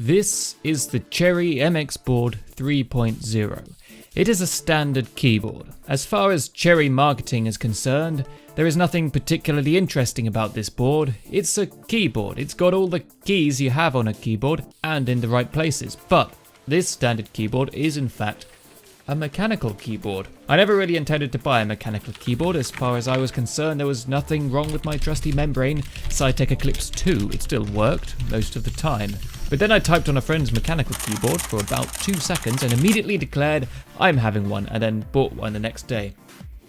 This is the Cherry MX Board 3.0. It is a standard keyboard. As far as Cherry marketing is concerned, there is nothing particularly interesting about this board. It's a keyboard. It's got all the keys you have on a keyboard and in the right places. But this standard keyboard is in fact a mechanical keyboard. I never really intended to buy a mechanical keyboard. As far as I was concerned, there was nothing wrong with my trusty membrane Tommyttk Eclipse 2. It still worked most of the time. But then I typed on a friend's mechanical keyboard for about 2 seconds and immediately declared I'm having one, and then bought one the next day.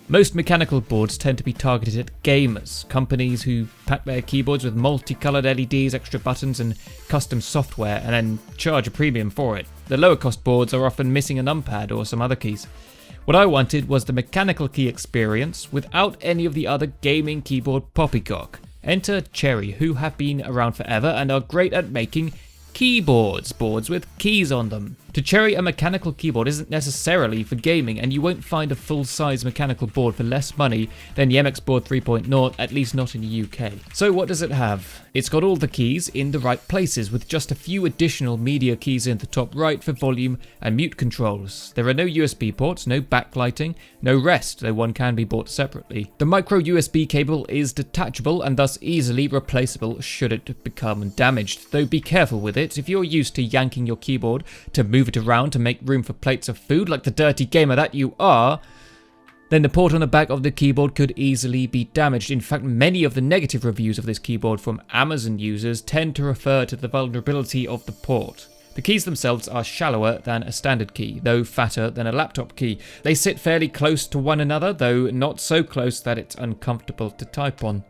Most mechanical boards tend to be targeted at gamers, companies who pack their keyboards with multicolored LEDs, extra buttons and custom software and then charge a premium for it. The lower cost boards are often missing a numpad or some other keys. What I wanted was the mechanical key experience without any of the other gaming keyboard poppycock. Enter Cherry, who have been around forever and are great at making keyboards, boards with keys on them. To Cherry, a mechanical keyboard isn't necessarily for gaming, and you won't find a full-size mechanical board for less money than the MX Board 3.0, at least not in the UK. So what does it have? It's got all the keys in the right places, with just a few additional media keys in the top right for volume and mute controls. There are no USB ports, no backlighting, no rest, though one can be bought separately. The micro USB cable is detachable and thus easily replaceable should it become damaged, though be careful with it. If you're used to yanking your keyboard to move it around to make room for plates of food like the dirty gamer that you are, then the port on the back of the keyboard could easily be damaged. In fact, many of the negative reviews of this keyboard from Amazon users tend to refer to the vulnerability of the port. The keys themselves are shallower than a standard key, though fatter than a laptop key. They sit fairly close to one another, though not so close that it's uncomfortable to type on.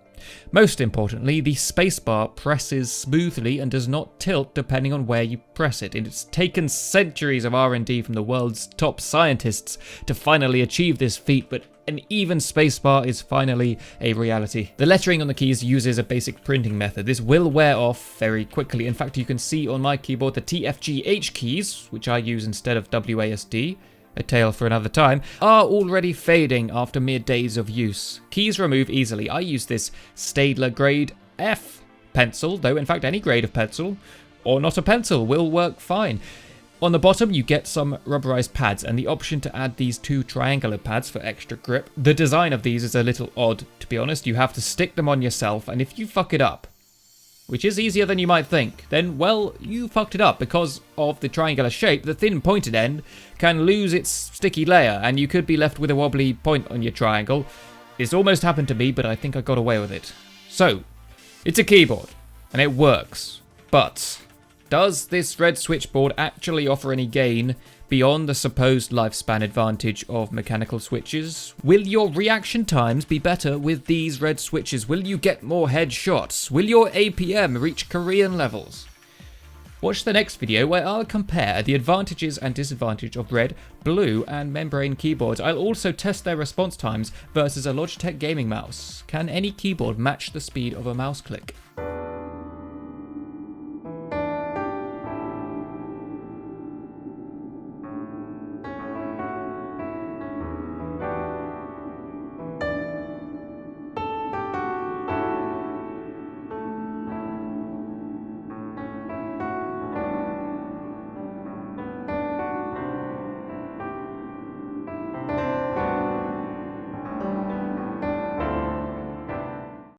Most importantly, the spacebar presses smoothly and does not tilt depending on where you press it. It's taken centuries of R&D from the world's top scientists to finally achieve this feat, but an even spacebar is finally a reality. The lettering on the keys uses a basic printing method. This will wear off very quickly. In fact, you can see on my keyboard the TFGH keys, which I use instead of WASD, a tale for another time, are already fading after mere days of use. Keys remove easily. I use this Staedtler grade F pencil, though in fact any grade of pencil, or not a pencil, will work fine. On the bottom you get some rubberized pads and the option to add these 2 triangular pads for extra grip. The design of these is a little odd, to be honest. You have to stick them on yourself, and if you fuck it up, which is easier than you might think, then, well, you fucked it up. Because of the triangular shape, the thin pointed end can lose its sticky layer, and you could be left with a wobbly point on your triangle. It's almost happened to me, but I think I got away with it. So, it's a keyboard, and it works. But does this red switchboard actually offer any gain beyond the supposed lifespan advantage of mechanical switches? Will your reaction times be better with these red switches? Will you get more headshots? Will your APM reach Korean levels? Watch the next video where I'll compare the advantages and disadvantages of red, blue and membrane keyboards. I'll also test their response times versus a Logitech gaming mouse. Can any keyboard match the speed of a mouse click?